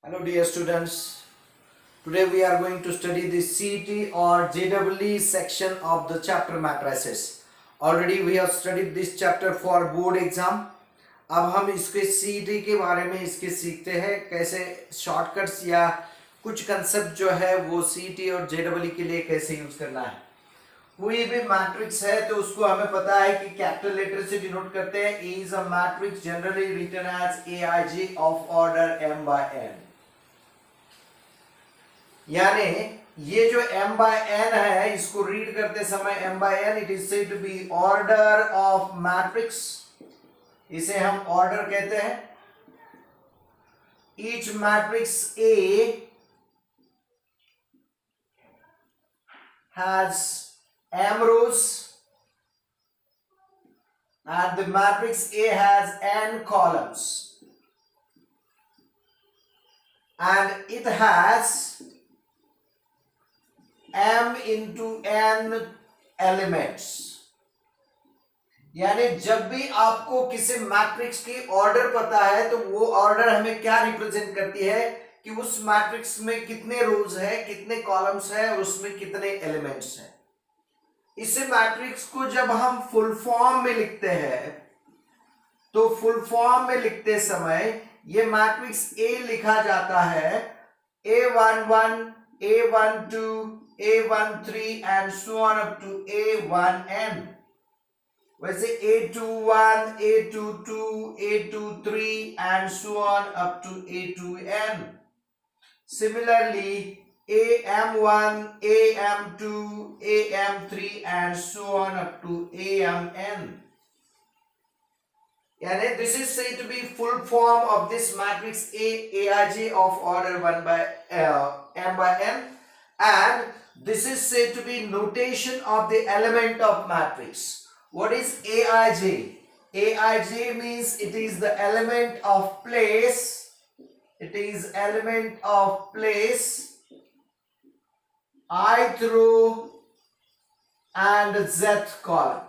Hello dear students, today we are going to study the CET or JEE section of the chapter matrices. Already we have studied this chapter for board exam. अब हम इसके CET के बारे में इसके सीखते हैं कैसे शॉर्टकट्स या कुछ कंसेप्ट जो है वो CET और JEE के लिए कैसे यूज करना है। कोई भी मैट्रिक्स है तो उसको हमें पता है कि कैपिटल लेटर से डिनोट करते हैं। E is a matrix generally written as AIJ of order m by n। यानी ये जो m by n है इसको रीड करते समय m by n it is said to be order of matrix. इसे हम ऑर्डर कहते हैं। Each matrix A has m rows and the matrix A has n columns and it has m into n elements। यानी जब भी आपको किसी matrix की ऑर्डर पता है तो वो ऑर्डर हमें क्या रिप्रेजेंट करती है कि उस मैट्रिक्स में कितने रोज है, कितने कॉलम्स है और उसमें कितने एलिमेंट्स हैं। इस मैट्रिक्स को जब हम फुल फॉर्म में लिखते हैं तो फुल फॉर्म में लिखते समय ये मैट्रिक्स A लिखा जाता है A11, A12, A13 and so on up to A1n। वैसे A21, A22, A23 and so on up to A2n। Similarly, AM1, AM2, AM3 and so on up to AMN। Yani this is said to be full form of this matrix AIJ of order 1 by m by n, and this is said to be notation of the element of matrix. What is AIJ? AIJ means it is the element of place. It is element of place, ith row and zth column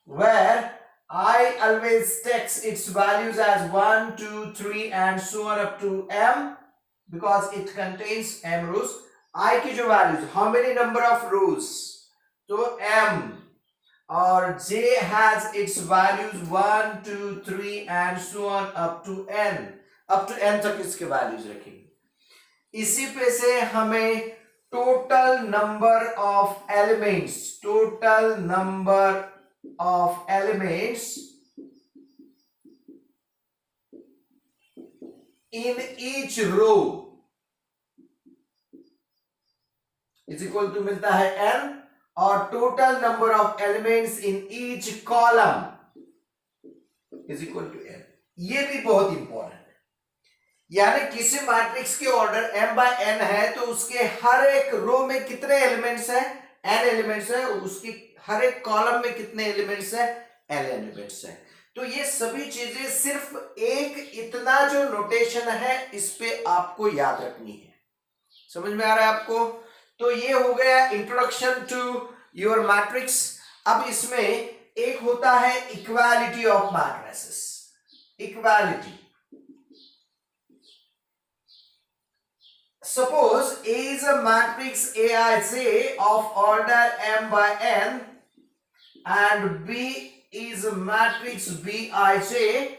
where I always takes its values as 1, 2, 3 and so on up to m because it contains m rows। I की जो values, how many number of rows? तो m और J has its values 1, 2, 3 and so on up to n। up to n तक इसके values रखेंगे। इसी पे से हमें total number of elements in each row is equal to मिलता है n और total number of elements in each column is equal to n। ये भी बहुत इंपॉर्टेंट है। यानी किसी मैट्रिक्स की ऑर्डर m by n है तो उसके हर एक रो में कितने एलिमेंट्स है, n एलिमेंट्स है, उसकी हर एक कॉलम में कितने एलिमेंट्स है, n एलिमेंट्स है। तो ये सभी चीजें सिर्फ एक इतना जो नोटेशन है इस पे आपको याद रखनी है। समझ में आ रहा है आपको? तो ये हो गया इंट्रोडक्शन टू योर मैट्रिक्स। अब इसमें एक होता है equality of matrices. Equality, suppose A is a matrix Aij of order m by n and B is a matrix Bij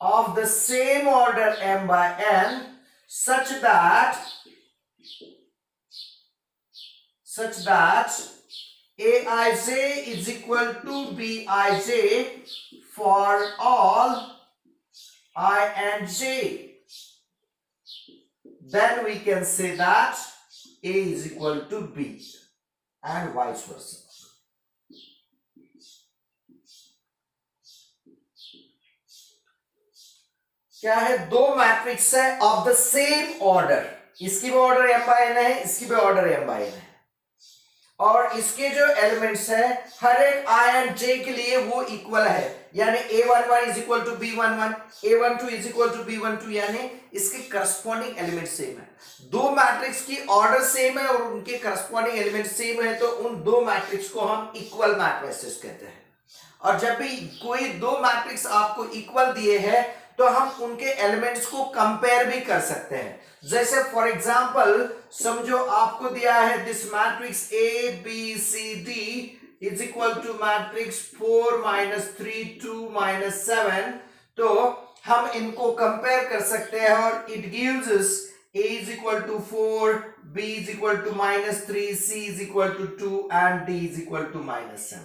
of the same order m by n such that Aij is equal to Bij for all I and j, then we can say that A is equal to B and vice versa। क्या है? दो matrix है of the same order, इसकी भी order m by n है, इसकी भी order m by n है और इसके जो एलिमेंट्स है हर एक i and j के लिए वो इक्वल है। यानी A11 is equal to B11, A12 is equal to B12, यानी इसके करस्पॉन्डिंग एलिमेंट सेम है। दो मैट्रिक्स की ऑर्डर सेम है और उनके करस्पॉन्डिंग एलिमेंट सेम है तो उन दो मैट्रिक्स को हम इक्वल मैट्रिसेस कहते हैं। और जब भी कोई दो मैट्रिक्स आपको इक्वल दिए हैं तो हम उनके एलिमेंट्स को कंपेयर भी कर सकते हैं। जैसे फॉर एग्जांपल समझो आपको दिया है this matrix A B C D is equal to matrix 4 -3 2 -7, तो हम इनको कंपेयर कर सकते हैं और it gives us a is equal to 4, b is equal to -3, c is equal to 2 and d is equal to -7।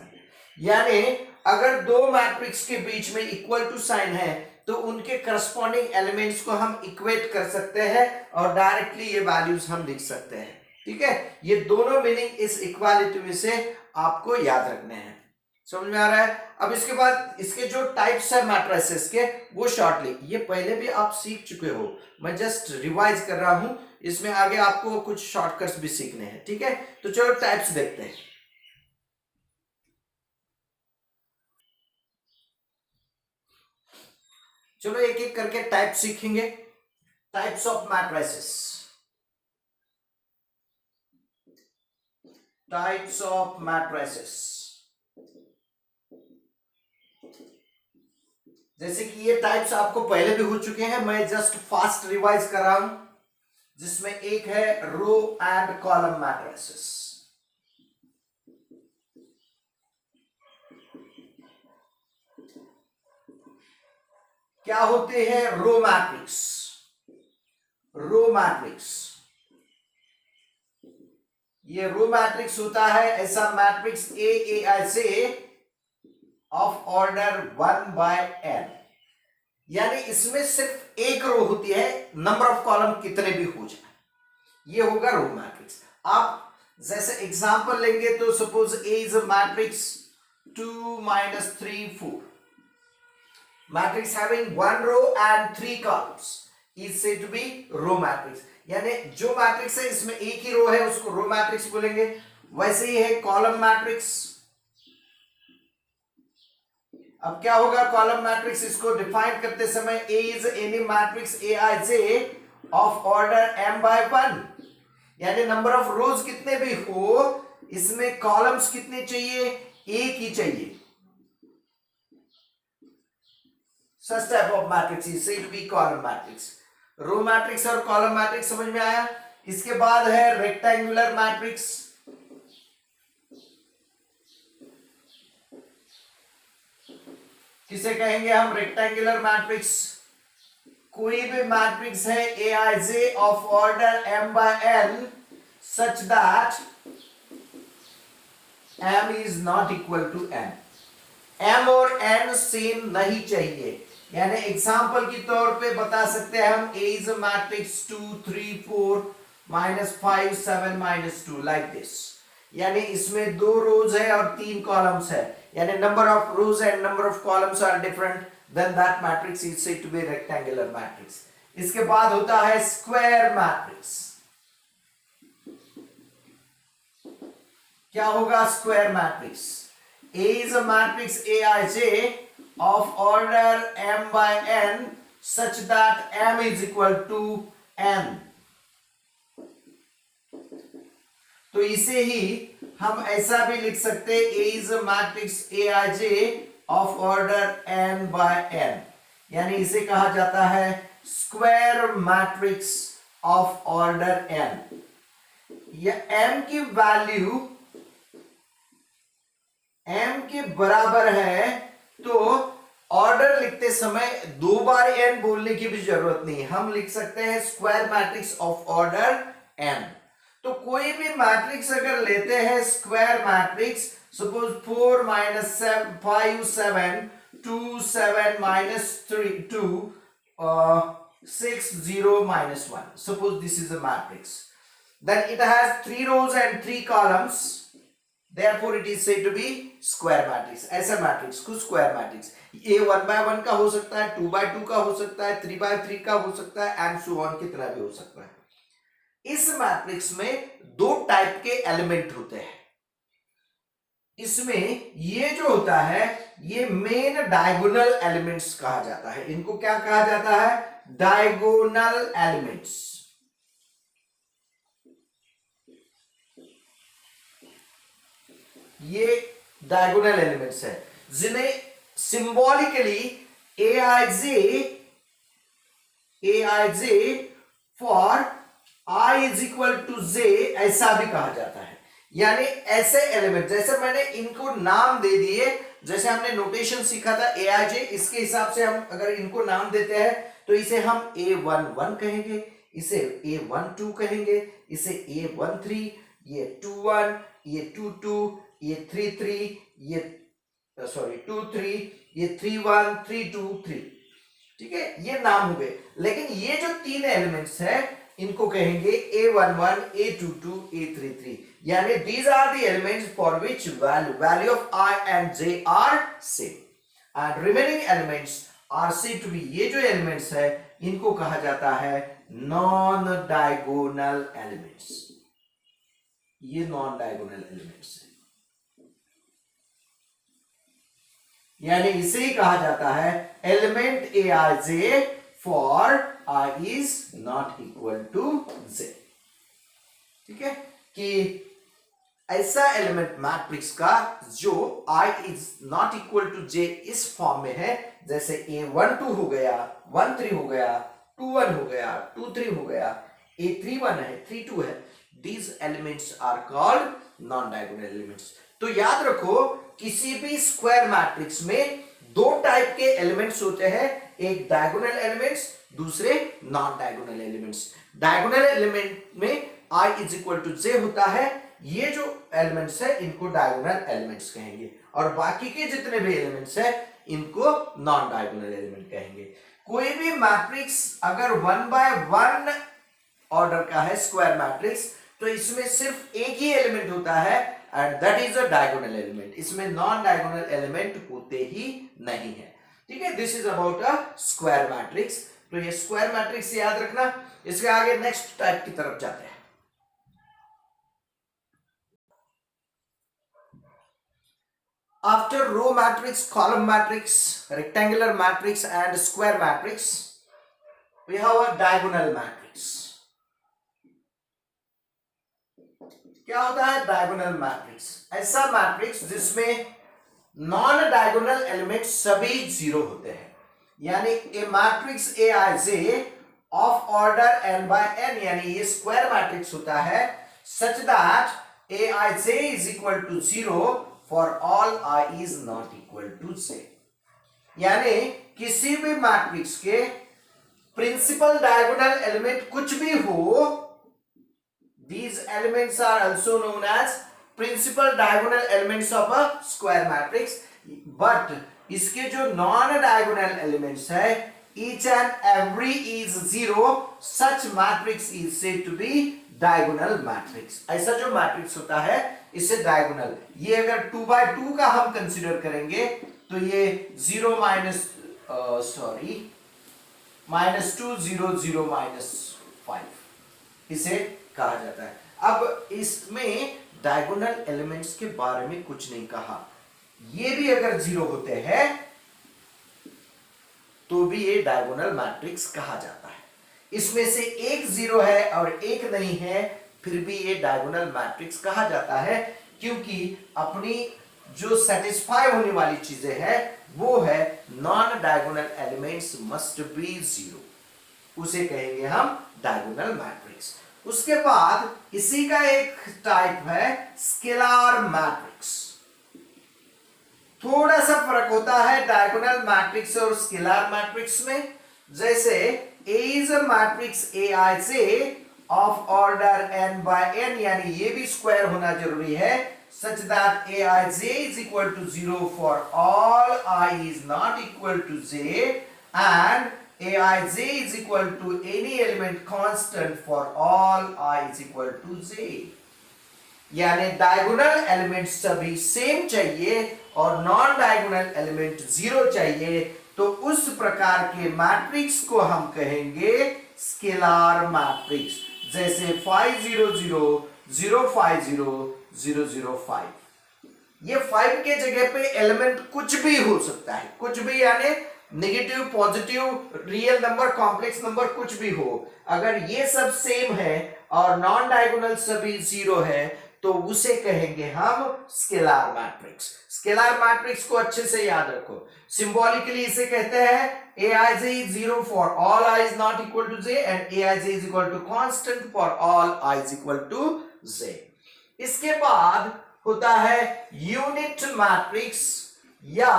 यानी अगर दो मैट्रिक्स के बीच में इक्वल टू साइन है तो उनके करस्पॉन्डिंग एलिमेंट्स को हम इक्वेट कर सकते हैं और डायरेक्टली ये वैल्यूज हम लिख सकते हैं। ठीक है, ये दोनों मीनिंग इस इक्वालिटी में से आपको याद रखने हैं। समझ में आ रहा है? अब इसके बाद इसके जो टाइप्स है मैट्रिसेस के वो शॉर्टली, ये पहले भी आप सीख चुके हो, मैं जस्ट रिवाइज कर रहा हूं, इसमें आगे आपको कुछ शॉर्टकट्स भी सीखने हैं। ठीक है, तो चलो टाइप्स देखते हैं। चलो एक एक करके टाइप सीखेंगे। Types of matrices, types of matrices. जैसे कि ये टाइप्स आपको पहले भी हो चुके हैं, मैं जस्ट फास्ट रिवाइज कर रहा हूं, जिसमें एक है रो एंड कॉलम मैट्रिसेस। क्या होते हैं रो मैट्रिक्स? रो मैट्रिक्स, ये रो मैट्रिक्स होता है ऐसा मैट्रिक्स ए आई से ऑफ ऑर्डर 1/n, यानी इसमें सिर्फ एक रो होती है, नंबर ऑफ कॉलम कितने भी हो जाए, ये होगा रो मैट्रिक्स। आप जैसे एग्जांपल लेंगे तो suppose A is a matrix 2 -3 4, matrix having 1 row and 3 columns is said to be row matrix. यानी जो मैट्रिक्स है इसमें एक ही रो है उसको रो मैट्रिक्स बोलेंगे। वैसे ही है कॉलम मैट्रिक्स। अब क्या होगा कॉलम मैट्रिक्स, इसको डिफाइन करते समय A is any matrix A I J of order m/1, यानी नंबर ऑफ रोज कितने भी हो इसमें कॉलम्स कितने चाहिए, एक ही चाहिए। Such type of matrix is said to be column matrix. Row matrix और कॉलम मैट्रिक्स समझ में आया। इसके बाद है रेक्टेंगुलर मैट्रिक्स। किसे कहेंगे हम रेक्टेंगुलर मैट्रिक्स? कोई भी मैट्रिक्स है A I J of order m/n such that m is not equal to n, m और n सेम नहीं चाहिए। यानी एग्जांपल के तौर पे बता सकते हैं हम a इज अ मैट्रिक्स 2 3 4 -5 7 -2 लाइक दिस, यानी इसमें 2 रोज है और 3 कॉलम्स है, यानी number of rows and number of columns are different, then that matrix is said to be rectangular matrix. इसके बाद होता है स्क्वायर मैट्रिक्स। क्या होगा square matrix? A is a matrix Aij of order m/n such that m is equal to n। तो इसे ही हम ऐसा भी लिख सकते हैं A is a matrix Aij of order n/n, यानी इसे कहा जाता है square matrix of order n। या m की वैल्यू m के बराबर है तो ऑर्डर लिखते समय 2 बार n बोलने की भी जरूरत नहीं, हम लिख सकते हैं square matrix of order n। तो कोई भी मैट्रिक्स अगर लेते हैं square matrix, suppose 4 -5 7 2 7 -3 2 6 0 -1, suppose this is a matrix, then it has 3 rows and 3 columns, therefore it is said to be square matrix। ऐसा मैट्रिक्स को स्क्वायर मैट्रिक्स, ये 1/1 का हो सकता है, 2/2 का हो सकता है, 3/3 का हो सकता है एंड सो ऑन, कितना भी हो सकता है। इस मैट्रिक्स में 2 टाइप के एलिमेंट होते हैं। इसमें ये जो होता है ये मेन डायगोनल एलिमेंट्स कहा जाता है। इनको क्या कहा जाता है? Diagonal elements. ये डायगोनल एलिमेंट्स है। जिन्हें symbolically aij for I is equal to J ऐसा भी कहा जाता है। यानी ऐसे एलिमेंट, जैसे मैंने इनको नाम दे दिए, जैसे हमने नोटेशन सीखा था aij, इसके हिसाब से हम अगर इनको नाम देते हैं तो इसे हम a11 कहेंगे, इसे a12 कहेंगे, इसे a13, ये 21, ये 22, ये 33, ये 23, ये 31, 32, 3, ठीक है, ये नाम हो गए। लेकिन ये जो तीन एलिमेंट्स है इनको कहेंगे a11, a22, a33, यानी these are the elements for which value of I and j are same and remaining elements are said to be, ये जो एलिमेंट्स है इनको कहा जाता है नॉन डायगोनल एलिमेंट्स। ये नॉन डायगोनल एलिमेंट्स है, यानी इसे ही कहा जाता है element aij for I is not equal to j। ठीक है, कि ऐसा एलिमेंट मैट्रिक्स का जो I is not equal to j इस फॉर्म में है, जैसे a12 हो गया, 13 हो गया, 21 हो गया, 23 हो गया, a31 है, 32 है, these elements are called non-diagonal elements। तो याद रखो किसी भी स्क्वायर मैट्रिक्स में दो टाइप के एलिमेंट्स होते हैं, एक डायगोनल एलिमेंट्स, दूसरे non diagonal elements. Diagonal element में I इज इक्वल टू जे होता है, ये जो एलिमेंट्स है इनको डायगोनल एलिमेंट्स कहेंगे, और बाकी के जितने भी एलिमेंट्स है इनको नॉन डायगोनल एलिमेंट कहेंगे। कोई भी मैट्रिक्स अगर 1 by 1 ऑर्डर का है स्क्वायर मैट्रिक्स, तो इसमें सिर्फ एक ही एलिमेंट होता है and that is a diagonal element, इसमें नॉन डायगोनल एलिमेंट होते ही नहीं है। ठीक है, this is about a square matrix. तो ये स्क्वायर मैट्रिक्स याद रखना। इसके आगे नेक्स्ट टाइप की तरफ जाते हैं। After row matrix, column matrix, rectangular matrix and square matrix, we have a diagonal matrix। क्या होता है डायगोनल मैट्रिक्स? ऐसा मैट्रिक्स जिसमें नॉन डायगोनल एलिमेंट सभी जीरो होते हैं, यानी A matrix aij of order n by n, यानी ये स्क्वायर मैट्रिक्स होता है such that aij is equal to 0 for all I is not equal to j। यानी किसी भी मैट्रिक्स के प्रिंसिपल डायगोनल एलिमेंट कुछ भी हो, these elements are also known as principal diagonal elements of a square matrix, but इसके जो non diagonal elements है each and every is 0, such matrix is said to be diagonal matrix। ऐसा जो matrix होता है इसे डायगोनल, ये अगर 2 by 2 का हम कंसीडर करेंगे तो ये 0 माइनस -2 0 0 -5 इसे कहा जाता है। अब इसमें डायगोनल एलिमेंट्स के बारे में कुछ नहीं कहा, ये भी अगर जीरो होते हैं तो भी ये डायगोनल मैट्रिक्स कहा जाता है। इसमें से एक जीरो है और एक नहीं है, फिर भी ये डायगोनल मैट्रिक्स कहा जाता है, क्योंकि अपनी जो सेटिस्फाई होने वाली चीजें हैं वो है non diagonal elements must be zero, उसे कहेंगे हम डायगोनल मैट्रिक्स। उसके बाद इसी का एक टाइप है स्केलर मैट्रिक्स। थोड़ा सा फर्क होता है डायगोनल मैट्रिक्स और स्केलर मैट्रिक्स में। जैसे A इज अ matrix aij of order n by n, यानी ये भी स्क्वायर होना जरूरी है such that aij is equal to 0 for all I is not equal to j and aij is equal to any element constant for all I is equal to j। यानी diagonal element सभी same चाहिए और non diagonal element zero चाहिए, तो उस प्रकार के matrix को हम कहेंगे स्केलर मैट्रिक्स। जैसे 5 0 0 0 5 0 0 0 5, ये 5 के जगह पे एलिमेंट कुछ भी हो सकता है, कुछ भी यानी negative positive real number complex number कुछ भी हो, अगर ये सब सेम है और नॉन डायगोनल सभी जीरो है तो उसे कहेंगे हम स्केलर मैट्रिक्स। स्केलर मैट्रिक्स को अच्छे से याद रखो, सिंबॉलिकली इसे कहते हैं aij is 0 for all I is not equal to j and aij is equal to constant for all I is equal to j। इसके बाद होता है यूनिट मैट्रिक्स या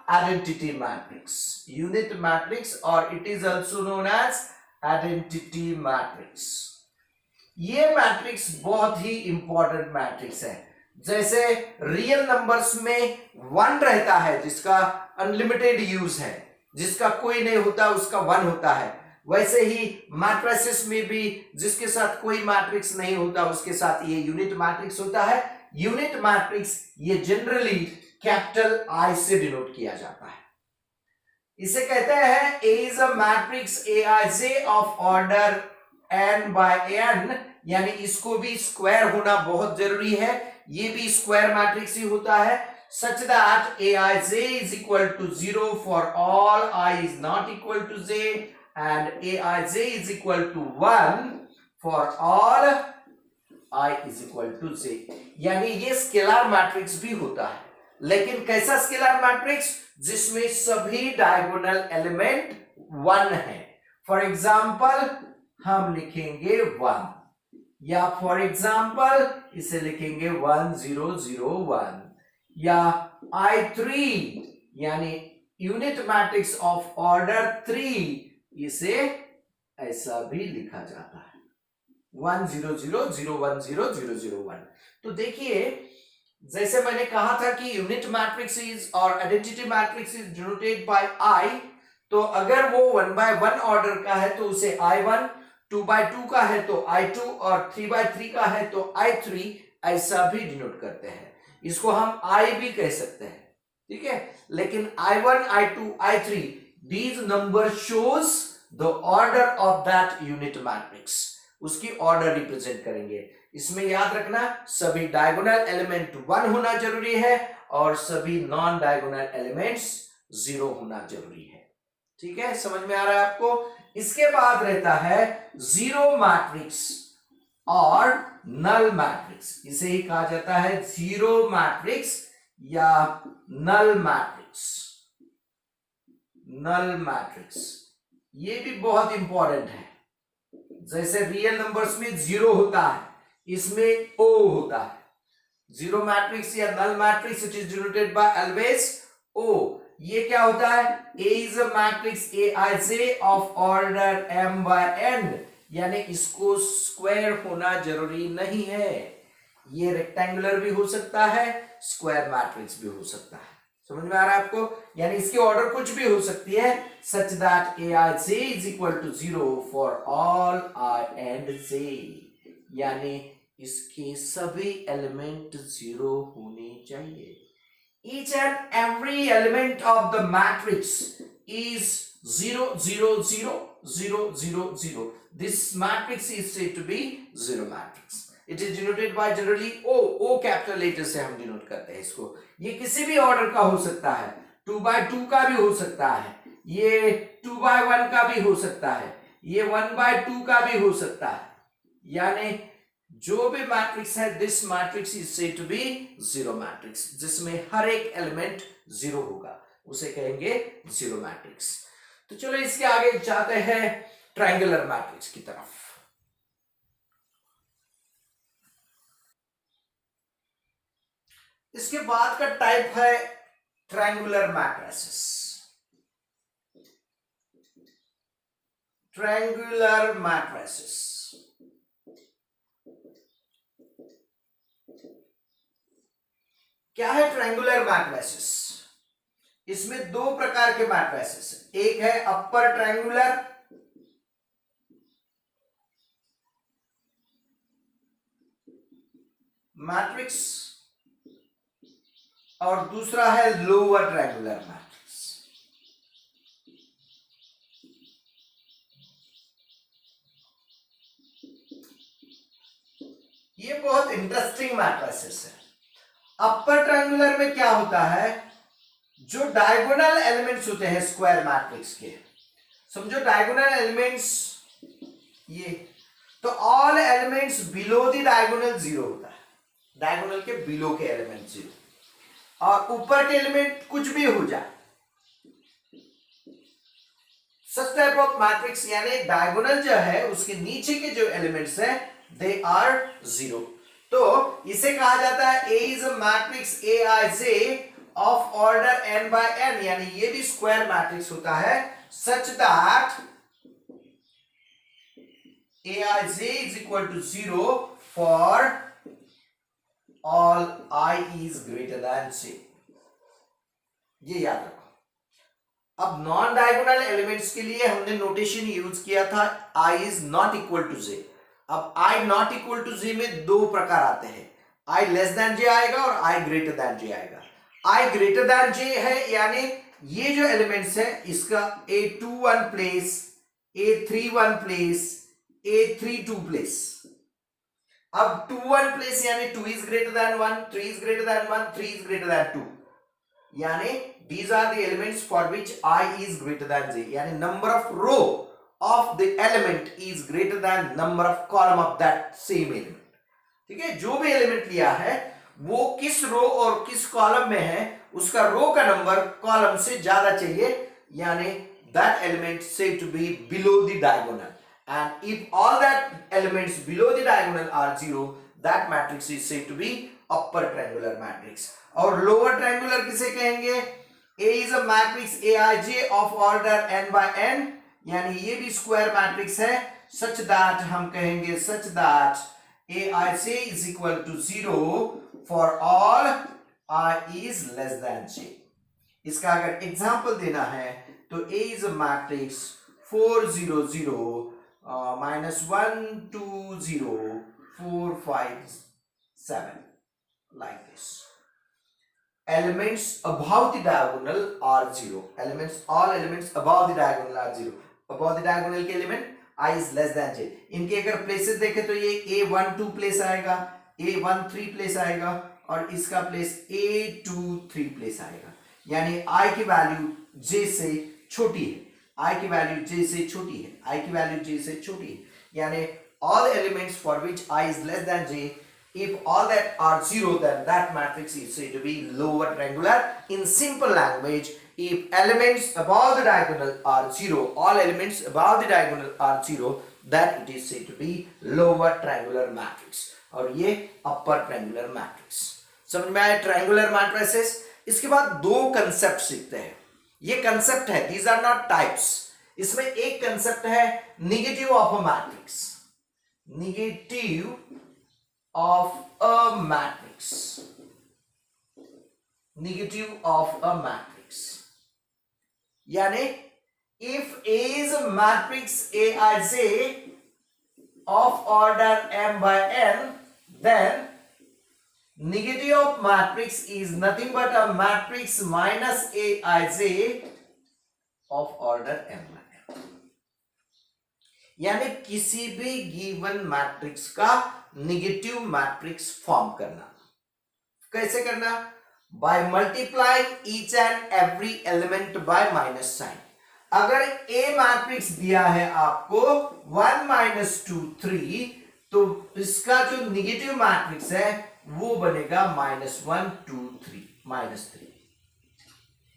आइडेंटिटी मैट्रिक्स। यूनिट मैट्रिक्स और it is also known as identity matrix. ये matrix बहुत ही important matrix है। जैसे रियल नंबर्स में 1 रहता है जिसका अनलिमिटेड यूज है, जिसका कोई नहीं होता उसका 1 होता है, वैसे ही मैट्रिसेस में भी जिसके साथ कोई मैट्रिक्स नहीं होता उसके साथ ये यूनिट मैट्रिक्स होता है। यूनिट मैट्रिक्स ये जनरली कैपिटल आई से डिनोट किया जाता है। इसे कहते हैं A is a matrix AIJ of order n by n, यानी इसको भी स्क्वायर होना बहुत जरूरी है। ये भी स्क्वायर मैट्रिक्स ही होता है such that aij is equal to 0 for all I is not equal to j and aij is equal to 1 for all I is equal to j। यानी ये स्केलर मैट्रिक्स भी होता है, लेकिन कैसा स्केलर मैट्रिक्स? जिसमें सभी डायगोनल एलिमेंट 1 है। फॉर एग्जाम्पल हम लिखेंगे 1, या फॉर एग्जाम्पल इसे लिखेंगे 1 0 0 1, या I3 यानी यूनिट मैट्रिक्स ऑफ ऑर्डर 3, इसे ऐसा भी लिखा जाता है 1 0 0 0 1 0 0 0 1। तो देखिए जैसे मैंने कहा था कि यूनिट मैट्रिक्स इज और identity matrix is denoted bye I, तो अगर वो 1 by 1 ऑर्डर का है तो उसे I1, 2 by 2 का है तो I2 और 3 by 3 का है तो I3, ऐसा भी डिनोट करते हैं। इसको हम I भी कह सकते हैं, ठीक है। लेकिन I1, I2, I3 these number shows the order of that unit matrix, उसकी ऑर्डर रिप्रेजेंट करेंगे। इसमें याद रखना सभी डायगोनल एलिमेंट 1 होना जरूरी है और सभी नॉन डायगोनल एलिमेंट्स 0 होना जरूरी है, ठीक है। समझ में आ रहा है आपको? इसके बाद रहता है जीरो मैट्रिक्स और नल मैट्रिक्स। इसे ही कहा जाता है जीरो मैट्रिक्स या नल मैट्रिक्स। नल मैट्रिक्स ये भी बहुत इंपॉर्टेंट है। जैसे रियल नंबर्स में 0 होता है, इसमें O होता है। जीरो मैट्रिक्स या null matrix it is denoted by always O। ये क्या होता है? A इज अ matrix aij of order m by n, यानी इसको स्क्वायर होना जरूरी नहीं है। ये रेक्टेंगुलर भी हो सकता है, स्क्वायर मैट्रिक्स भी हो सकता है। समझ में आ रहा है आपको? यानी इसकी ऑर्डर कुछ भी हो सकती है, such that aij is equal to 0 for all I and j, यानी इसके सभी एलिमेंट 0 होने चाहिए। Each and every element of the matrix is 0 0 0 0 0 0. This matrix is said to be zero matrix. It is denoted by generally O, O capital letter से हम denote करते हैं इसको। ये किसी भी ऑर्डर का हो सकता है, 2 by 2 का भी हो सकता है, ये 2 by 1 का भी हो सकता है, ये 1 by 2 का भी हो सकता है। यानी जो भी मैट्रिक्स है, this matrix is said to be zero matrix, जिसमें हर एक एलिमेंट 0 होगा, उसे कहेंगे जीरो मैट्रिक्स। तो चलो इसके आगे जाते हैं ट्रायंगुलर मैट्रिक्स की तरफ। इसके बाद का टाइप है ट्रायंगुलर मैट्रिसेस। ट्रायंगुलर मैट्रिसेस क्या है? ट्रायंगुलर मैट्रिसेस, इसमें 2 प्रकार के मैट्रिसेस है। एक है अपर ट्रायंगुलर मैट्रिक्स और दूसरा है लोअर ट्रायंगुलर मैट्रिक्स। ये बहुत इंटरेस्टिंग मैट्रिसेस है। अपर ट्रायंगुलर में क्या होता है? जो डायगोनल एलिमेंट्स होते हैं स्क्वायर मैट्रिक्स के, समझो डायगोनल एलिमेंट्स ये, तो all elements below the diagonal 0 होता है। डायगोनल के बिलो के एलिमेंट 0 और ऊपर के एलिमेंट कुछ भी हो जाए, सच टाइप ऑफ मैट्रिक्स यानी डायगोनल जो है उसके नीचे के जो एलिमेंट्स है दे आर 0। तो इसे कहा जाता है A is a matrix A I J of order n by n, यानी ये भी स्क्वायर मैट्रिक्स होता है such that A I J is equal to 0 for all i is greater than j। ये याद रखो। अब नॉन डायगोनल एलिमेंट्स के लिए हमने नोटेशन यूज किया था i is not equal to j। अब i not equal to j में दो प्रकार आते हैं, i लेस देन j आएगा और i ग्रेटर देन j आएगा। i ग्रेटर देन j है यानी ये जो एलिमेंट्स है इसका a21 place, a31 place, a32 place. अब 21 प्लेस यानी 2 is greater then 1, 3 is greater then 1, 3 is greater then 2, यानी these are the elements for which I is greater than j, यानी number of row of the element is greater than number of column of that same element। ठीक है, जो भी element लिया है वो किस रो और किस कॉलम में है उसका रो का नंबर कॉलम से ज्यादा चाहिए, यानी that element said to be below the diagonal, and if all that elements below the diagonal are 0 that matrix is said to be upper triangular matrix। और लोअर ट्रायंगुलर किसे कहेंगे? A is a matrix Aij of order n by n, यानी ये भी square matrix है such that हम कहेंगे such that Aij is equal to 0 for all I is less than j। इसका अगर एग्जांपल देना है तो A is a matrix 4 0 0 -1 2 0 4 5 7 like this। Elements above the diagonal are 0। all elements above the diagonal are 0। above the diagonal के element I is less than j। इनके अगर places देखें तो ये A12 प्लेस आएगा, A13 प्लेस आएगा और इसका प्लेस A23 प्लेस आएगा, यानी I की वैल्यू j से छोटी है, I की वैल्यू j से छोटी है, I की वैल्यू j से छोटी है, यानी all elements for which I is less than j, if all that are 0 then that matrix is said to be lower triangular। in simple language, if elements above the diagonal are 0, all elements above the diagonal are 0, then it is said to be lower triangular matrix और ये upper triangular matrix। समझ में आया triangular matrices? इसके बाद दो concept सीखते हैं। ये कंसेप्ट है, these are not types। इसमें एक कंसेप्ट है negative of a matrix, negative of a matrix, negative of a matrix, यानी if A is a matrix Aij of order m by n, then negative of matrix is nothing but a matrix minus Aij of order m by n। यानी किसी भी given matrix का negative matrix form करना। कैसे करना? By multiplying each and every element by minus sign. अगर A matrix दिया है आपको 1 -2 3, तो इसका जो नेगेटिव मैट्रिक्स है वो बनेगा -1 2 3 -3,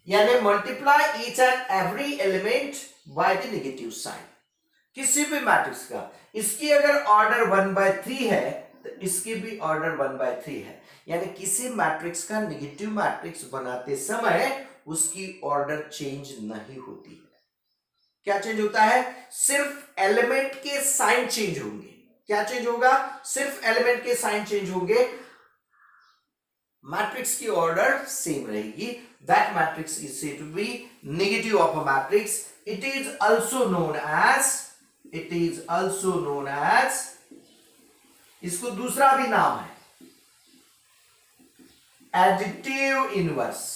यानी multiply each and every element by the negative sign किसी भी मैट्रिक्स का। इसकी अगर ऑर्डर 1/3 है तो इसकी भी ऑर्डर 1/3 है, यानी किसी मैट्रिक्स का नेगेटिव मैट्रिक्स बनाते समय उसकी ऑर्डर चेंज नहीं होती है। क्या चेंज होता है? सिर्फ एलिमेंट के साइन चेंज होंगे। क्या चेंज होगा? सिर्फ एलिमेंट के साइन चेंज होंगे, मैट्रिक्स की ऑर्डर सेम रहेगी। That matrix is said to be negative of a matrix. It is also known as इसको दूसरा भी नाम है additive inverse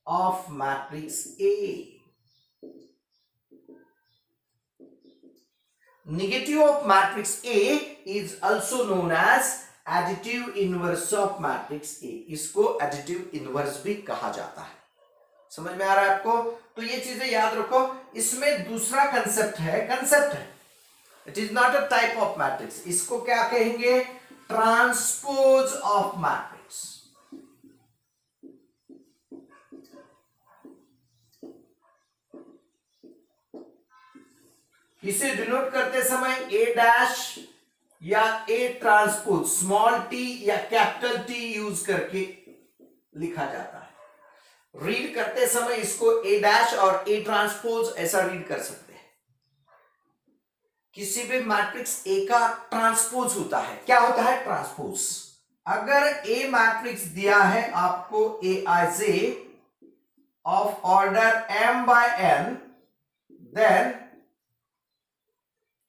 of matrix A। negative of matrix A is also known as additive inverse of matrix A। इसको additive inverse भी कहा जाता है। समझ में आ रहा है आपको? तो ये चीजें याद रखो। इसमें दूसरा कंसेप्ट है it is not a type of matrix, इसको क्या कहेंगे, ट्रांसपोज ऑफ मैट्रिक्स। इसे डिनोट करते समय ए डैश या ए ट्रांसपोज स्मॉल टी या कैपिटल टी यूज करके लिखा जाता है। रीड करते समय इसको ए डैश और ए ट्रांसपोज ऐसा रीड कर सकते हैं। किसी भी मैट्रिक्स ए का ट्रांसपोज होता है। क्या होता है ट्रांसपोज? अगर ए मैट्रिक्स दिया है आपको A I J of order m by n, then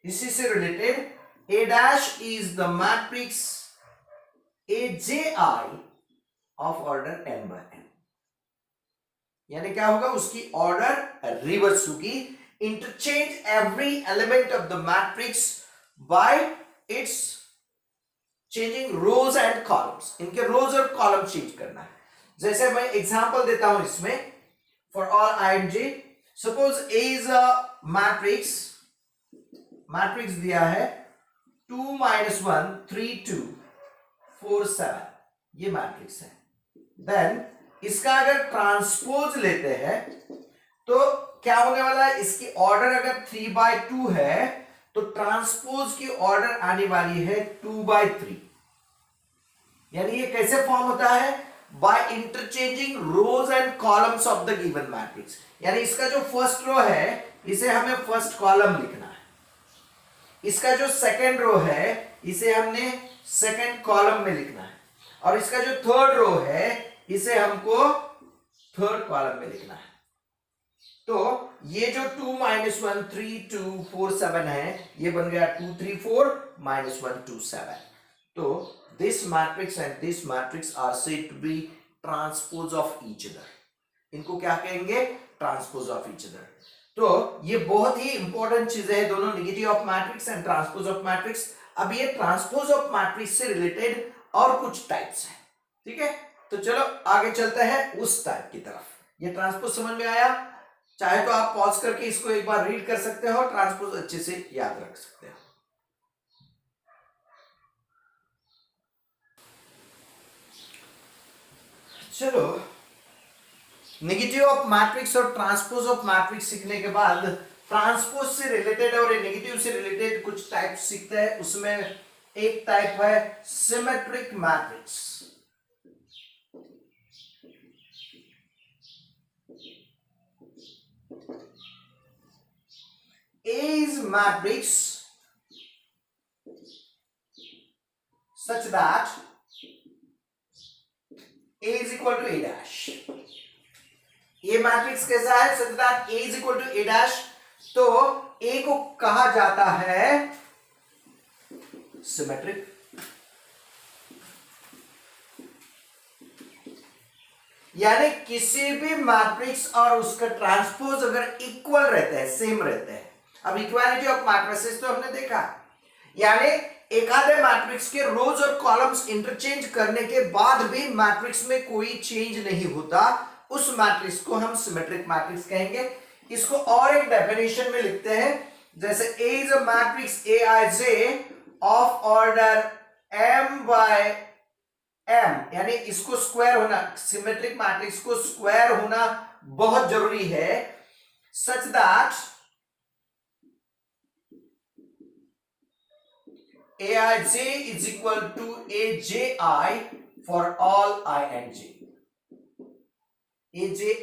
इसी से related A dash is the matrix AJI of order n by n। यानी क्या होगा, उसकी ऑर्डर रिवर्स होगी। Interchange every element of the matrix by its changing rows and columns. इनके rows और column change करना है। जैसे मैं एग्जांपल देता हूं इसमें, for all ING, suppose A इज अ मैट्रिक्स दिया है 2 - 1 3 2 4 7, ये मैट्रिक्स है। देन इसका अगर ट्रांसपोज लेते हैं तो क्या होने वाला है, इसकी ऑर्डर अगर 3 by 2 है तो ट्रांसपोज की ऑर्डर आने वाली है 2 by 3। यानी ये कैसे फॉर्म होता है, by interchanging rows and columns of the given matrix. यानी इसका जो फर्स्ट रो है इसे हमें फर्स्ट कॉलम लिखना है, इसका जो सेकंड रो है इसे हमने सेकंड कॉलम में लिखना है, और इसका जो थर्ड रो है इसे हमको थर्ड कॉलम में लिखना है। तो ये जो 2 - 1 3 2 4 7 है, ये बन गया 2 3 4 - 1 2 7। तो this matrix and this matrix are said to be transpose of each other. इनको क्या कहेंगे, ट्रांसपोज ऑफ ईच अदर। तो ये बहुत ही इंपॉर्टेंट चीजें हैं दोनों, negative of matrix and transpose of matrix. अब ये ट्रांसपोज ऑफ मैट्रिक्स से रिलेटेड और कुछ टाइप्स हैं, ठीक है। तो चलो आगे चलते हैं उस टाइप की तरफ। ये ट्रांसपोज समझ में आया? चाहे तो आप पॉज करके इसको एक बार रीड कर सकते हो, ट्रांसपोज अच्छे से याद रख सकते हो। चलो, नेगेटिव ऑफ मैट्रिक्स और ट्रांसपोज ऑफ मैट्रिक्स सीखने के बाद ट्रांसपोज से रिलेटेड और नेगेटिव से रिलेटेड कुछ टाइप सीखते हैं। उसमें एक टाइप है symmetric matrix. A is matrix such that A is equal to A dash। ये मैट्रिक्स कैसा है, such that A is equal to A dash। तो A को कहा जाता है सिमेट्रिक। यानी किसी भी मैट्रिक्स और उसका ट्रांसपोज अगर इक्वल रहते हैं, सेम रहते हैं। अब इक्वालिटी ऑफ मैट्रिसेस तो हमने देखा, यानी एक आधे मैट्रिक्स के रोज और कॉलम्स इंटरचेंज करने के बाद भी मैट्रिक्स में कोई चेंज नहीं होता, उस मैट्रिक्स को हम सिमेट्रिक मैट्रिक्स कहेंगे। इसको और एक डेफिनेशन में लिखते हैं, जैसे A इज अ matrix Aij of order m by m, यानी इसको स्क्वायर होना, सिमेट्रिक मैट्रिक्स को स्क्वायर होना बहुत जरूरी है, such that Aij is equal to Aji for all I and j। Aji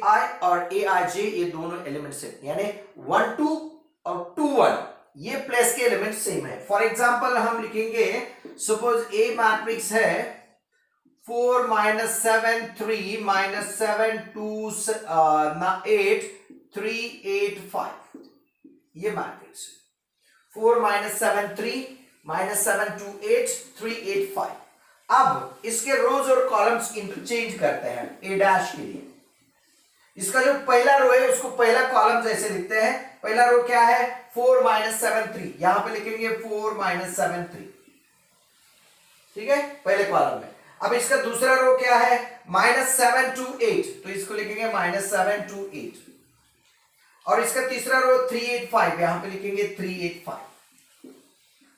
और Aij ये दोनों एलिमेंट्स हैं, यानी 1 2 और 2 1 ये प्लेस के एलिमेंट सेम है। फॉर एग्जांपल हम लिखेंगे, सपोज A मैट्रिक्स है 4 - 7 3 - 7 2 8 3 8 5, ये मैट्रिक्स है। 4 - 7 3 -7 2 8 3 8 5। अब इसके रोज और कॉलम्स इंटरचेंज करते हैं A डैश के लिए। इसका जो पहला रो है उसको पहला कॉलम जैसे लिखते हैं। पहला रो क्या है, 4 - 7 3, यहां पे लिखेंगे 4 - 7 3, ठीक है, पहले कॉलम में। अब इसका दूसरा रो क्या है, -7 2 8, तो इसको लिखेंगे -7 2 8। और इसका तीसरा रो 3 8 5, यहां पे लिखेंगे 3 8 5।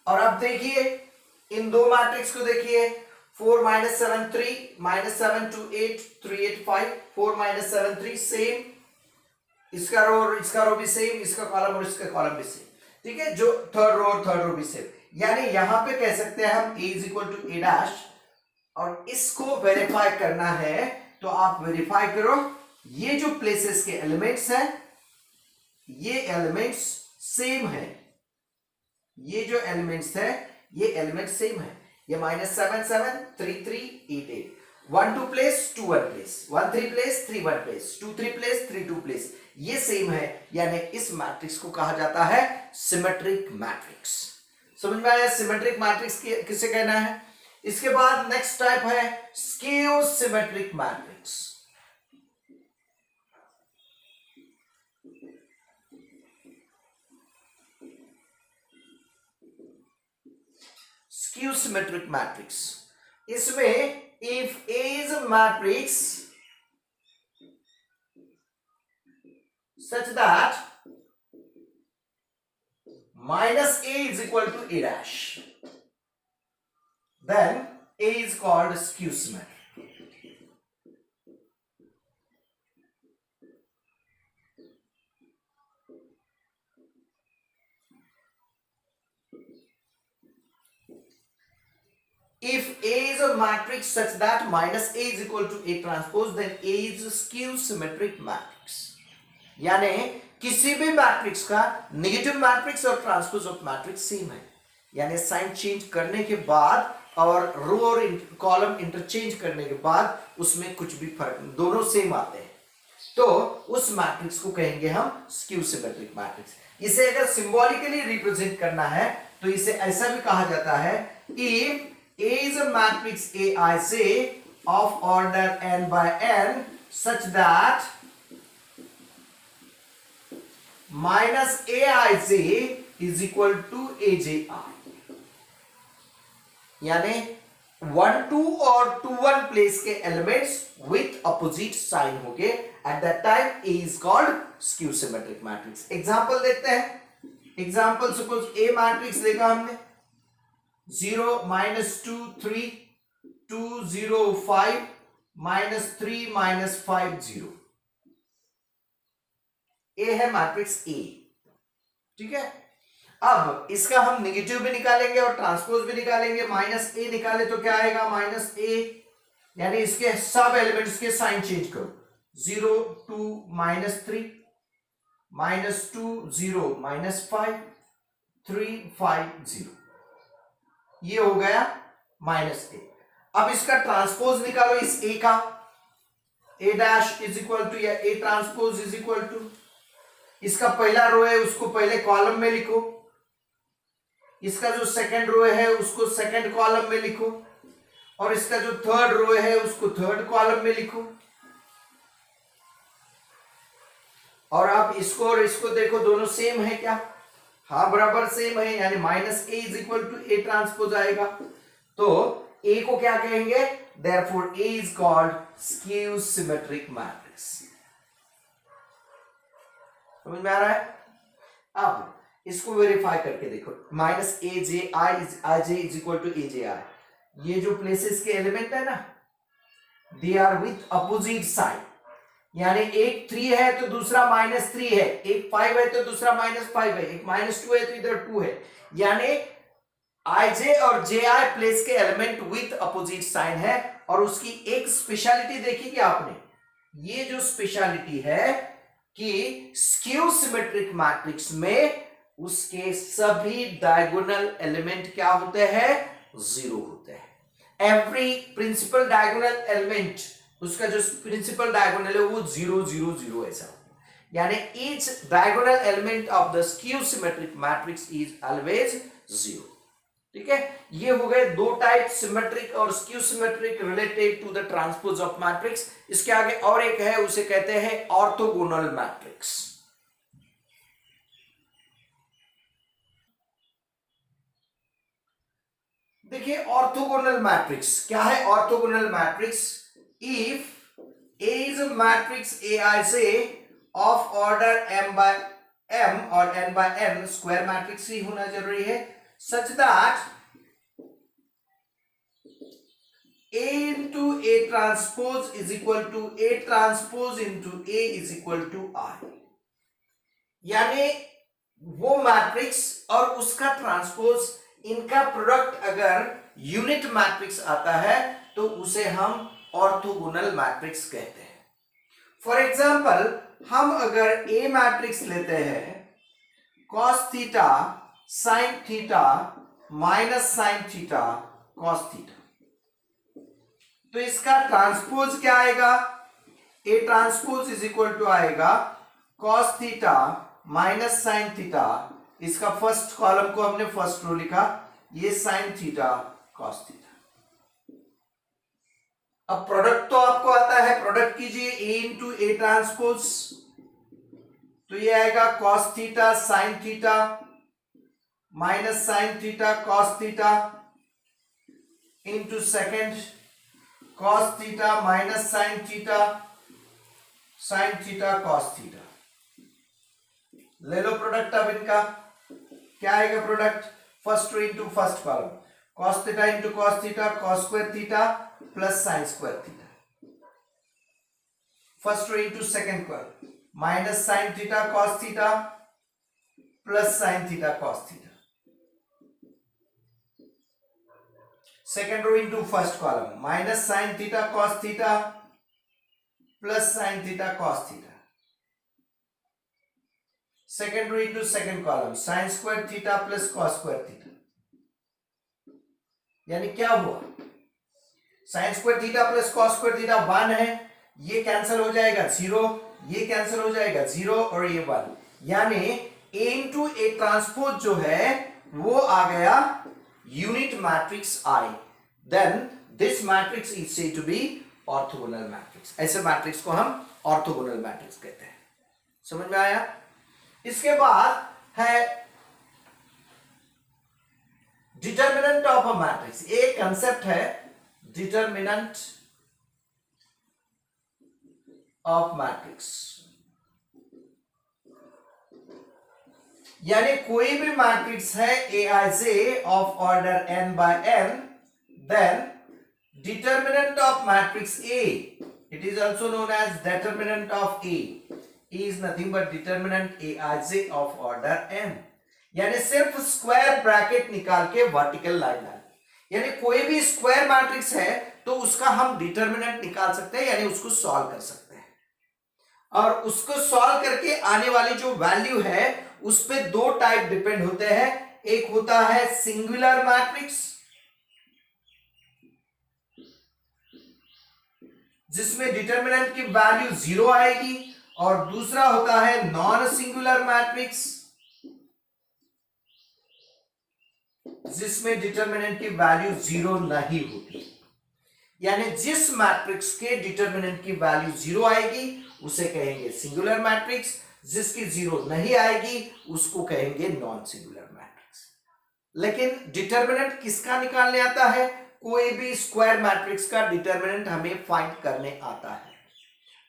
और अब देखिए इन दो मैट्रिक्स को देखिए, 4 - 7 3 -7 2 8 3 8 5, 4 - 7 3 सेम, इसका रो भी सेम, इसका कॉलम और इसका कॉलम भी सेम, ठीक है, जो थर्ड रो भी सेम। यानी यहां पे कह सकते हैं हम a = a', और इसको वेरीफाई करना है तो आप वेरीफाई करो, ये जो प्लेसेस के एलिमेंट्स हैं ये एलिमेंट्स सेम है, ये जो एलिमेंट्स है ये एलिमेंट सेम है। ये -7 7 3 3 8 8, 1 2 place 2 1 place, 1 3 place 3 1 place, 2 3 place 3 2 place, ये सेम है। यानी इस मैट्रिक्स को कहा जाता है सिमेट्रिक मैट्रिक्स। समझ में आया सिमेट्रिक मैट्रिक्स किसे कहना है। इसके बाद नेक्स्ट टाइप है skew symmetric matrix. Skew symmetric matrix, इसमें if A is a matrix such that -A is equal to A', then A is called skew symmetric. If A is a matrix such that -A is equal to A transpose, then A is a skew symmetric matrix. यानी किसी भी matrix का negative matrix और transpose of matrix same है, यानी sign change करने के बाद और रो और कॉलम इंटरचेंज करने के बाद उसमें कुछ भी फर्क, दोनों सेम आते हैं, तो उस मैट्रिक्स को कहेंगे हम स्क्यू सिमेट्रिक मैट्रिक्स। इसे अगर सिंबॉलिकली रिप्रेजेंट करना है तो इसे ऐसा भी कहा जाता है, if A is a matrix Aij of order n by n such that -Aij is equal to Aji, यानी 1 2 और 2 1 प्लेस के एलिमेंट्स विथ अपोजिट साइन होंगे, at that time A is called skew symmetric matrix. Example देखते हैं। Example suppose A matrix देखा हमने 0 -2 3 2 0 5 -3 -5 0, A है matrix A, ठीक है। अब इसका हम नेगेटिव भी निकालेंगे और ट्रांसपोज भी निकालेंगे। -A निकाले तो क्या आएगा, -A, यानी इसके सब एलिमेंट्स के साइन चेंज करो, 0 2 -3 -2 0 -5 3 5 0, ये हो गया -A। अब इसका ट्रांसपोज निकालो इस A का, A' इज इक्वल टू या A transpose is equal to, इसका पहला रो है उसको पहले कॉलम में लिखो, इसका जो सेकंड रो है उसको सेकंड कॉलम में लिखो, और इसका जो थर्ड रो है उसको थर्ड कॉलम में लिखो। और अब इसको और इसको देखो, दोनों सेम है क्या, हाँ बराबर सेम है, यानी -A is equal to A transpose आएगा। तो A को क्या कहेंगे, therefore A is called skew symmetric matrix. समझ में आ रहा है। अब इसको वेरीफाई करके देखो, -AJI is equal to AJI, ये जो प्लेसेस के एलिमेंट है ना, they are with opposite sign, यानी एक 3 है तो दूसरा -3 है, एक 5 है तो दूसरा -5 है, एक -2 है तो इधर 2 है, यानी IJ और JI प्लेस के एलिमेंट विथ अपोजिट साइन है। और उसकी एक स्पेशलिटी देखी क्या आपने, ये जो स्पेशलिटी है कि स्क्यू सिमेट्रिक मैट्रिक्स में उसके सभी डायगोनल एलिमेंट क्या होते हैं, 0 होते हैं। एवरी प्रिंसिपल डायगोनल एलिमेंट, उसका जो प्रिंसिपल डायगोनल है वो 0 0 0 ऐसा होता है, यानी each diagonal element of the skew symmetric matrix is always 0, ठीक है। ये हो गए दो टाइप, सिमेट्रिक और skew symmetric related to the transpose of matrix. इसके आगे और एक है, उसे कहते हैं ऑर्थोगोनल मैट्रिक्स। देखिए ऑर्थोगोनल मैट्रिक्स क्या है। Orthogonal matrix, if A is a matrix Aij of order m by m और n by n, square matrix ही होना जरूरी है, such that A into A transpose is equal to A transpose into A is equal to I। यानी वो matrix और उसका transpose, इनका प्रोडक्ट अगर यूनिट मैट्रिक्स आता है तो उसे हम ऑर्थोगोनल मैट्रिक्स कहते हैं। फॉर एग्जाम्पल, हम अगर ए मैट्रिक्स लेते हैं cos theta sin theta minus sin theta cos theta, तो इसका ट्रांसपोज क्या आएगा? A transpose is equal to आएगा cos theta minus sin theta, इसका फर्स्ट कॉलम को हमने फर्स्ट रो लिखा, ये sin थीटा cos थीटा। अब प्रोडक्ट तो आपको आता है, प्रोडक्ट कीजिए ए इंटू ए ट्रांसपोज, तो ये आएगा cos theta sin theta minus sin theta cos theta into second cos theta minus sin theta cos theta. ले लो प्रोडक्ट। अब इनका क्या आएगा product? First row into first column, cos theta into cos theta cos square theta plus sin square theta. First row into second column, minus sin theta cos theta plus sin theta cos theta. Second row into first column, minus sin theta cos theta plus sin theta cos theta. Second row into second column, sin square theta plus cos square theta. यानी क्या हुआ? sin square theta plus cos square theta 1 है, ये cancel हो जाएगा 0, ये cancel हो जाएगा 0 और ये 1। यानी a इंटू ए ट्रांसपोज जो है वो आ गया unit matrix I। Then this matrix is said to be orthogonal matrix. ऐसे मैट्रिक्स को हम ऑर्थोगोनल मैट्रिक्स कहते हैं। समझ में आया? इसके बाद है डिटर्मिनेंट ऑफ अ मैट्रिक्स। एक कंसेप्ट है डिटर्मिनेंट ऑफ मैट्रिक्स, यानी कोई भी मैट्रिक्स है Aij of order n by n, then determinant of matrix A, it is also known as determinant of A, is nothing but determinant Aij of order n। यानी सिर्फ square bracket निकाल के vertical line डाली, यानी कोई भी square matrix है तो उसका हम डिटर्मिनेंट निकाल सकते हैं, यानी उसको सॉल्व कर सकते हैं। और उसको सॉल्व करके आने वाली जो वैल्यू है उस पे दो टाइप डिपेंड होते हैं। एक होता है सिंगुलर मैट्रिक्स, जिसमें डिटर्मिनेंट की वैल्यू 0 आएगी, और दूसरा होता है नॉन सिंगुलर मैट्रिक्स, जिसमें डिटर्मिनेंट की वैल्यू 0 नहीं होती। यानी जिस मैट्रिक्स के डिटर्मिनेंट की वैल्यू 0 आएगी उसे कहेंगे सिंगुलर मैट्रिक्स, जिसकी 0 नहीं आएगी उसको कहेंगे नॉन सिंगुलर मैट्रिक्स। लेकिन डिटर्मिनेंट किसका निकालने आता है? कोई भी स्क्वायर मैट्रिक्स का डिटर्मिनेंट हमें फाइंड करने आता है,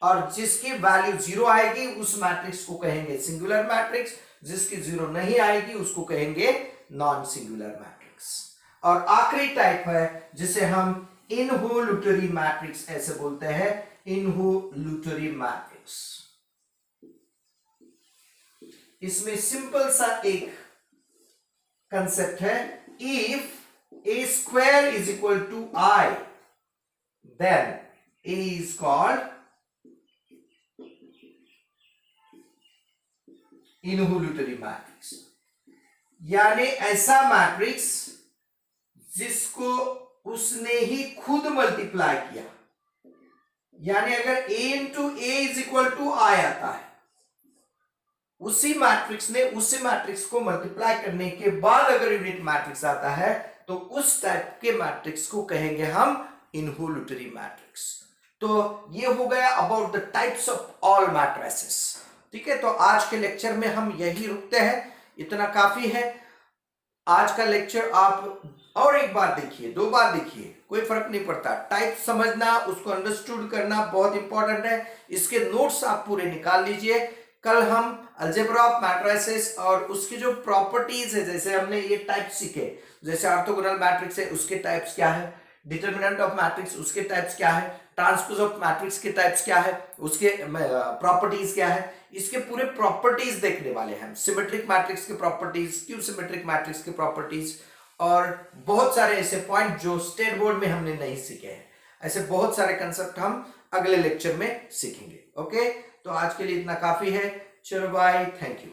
और जिसकी वैल्यू 0 आएगी उस मैट्रिक्स को कहेंगे सिंगुलर मैट्रिक्स, जिसकी 0 नहीं आएगी उसको कहेंगे नॉन सिंगुलर मैट्रिक्स। और आखिरी टाइप है जिसे हम इनवोल्यूटरी मैट्रिक्स ऐसे बोलते हैं, इनवोल्यूटरी मैट्रिक्स। इसमें सिंपल सा एक कंसेप्ट है, if a square is equal to I, then A is called involutory matrix. यानी ऐसा मैट्रिक्स जिसको उसने ही खुद मल्टीप्लाई किया, यानी अगर a into A is equal to I आता है, उसी मैट्रिक्स ने उसी मैट्रिक्स को मल्टीप्लाई करने के बाद अगर यूनिट मैट्रिक्स आता है तो उस टाइप के मैट्रिक्स को कहेंगे हम इनवोल्यूटरी मैट्रिक्स। तो ये हो गया about the types of all matrices. ठीक है, तो आज के लेक्चर में हम यही रुकते हैं, इतना काफी है। आज का लेक्चर आप और एक बार देखिए, 2 बार देखिए, कोई फर्क नहीं पड़ता। टाइप समझना, उसको अंडरस्टूड करना बहुत इंपॉर्टेंट है। इसके नोट्स आप पूरे निकाल लीजिए, कल हम अलजेब्रा ऑफ मैट्रिसेस और उसकी जो प्रॉपर्टीज है, जैसे हमने ये टाइप सीखे, जैसे ऑर्थोगोनल मैट्रिक्स है उसके टाइप्स क्या है, डिटर्मिनेंट ऑफ मैट्रिक्स उसके टाइप्स क्या है, ट्रांसपोज ऑफ मैट्रिक्स के टाइप्स क्या है, उसके प्रॉपर्टीज क्या है, इसके पूरे प्रॉपर्टीज देखने वाले हैं। सिमेट्रिक मैट्रिक्स के प्रॉपर्टीज, क्यू सिमेट्रिक मैट्रिक्स के प्रॉपर्टीज और बहुत सारे ऐसे पॉइंट जो स्टेट बोर्ड में हमने नहीं सीखे हैं। ऐसे बहुत सारे कंसेप्ट हम अगले लेक्चर में सीखेंगे। ओके, तो आज के लिए इतना काफी है। चलो बाय, थैंक यू।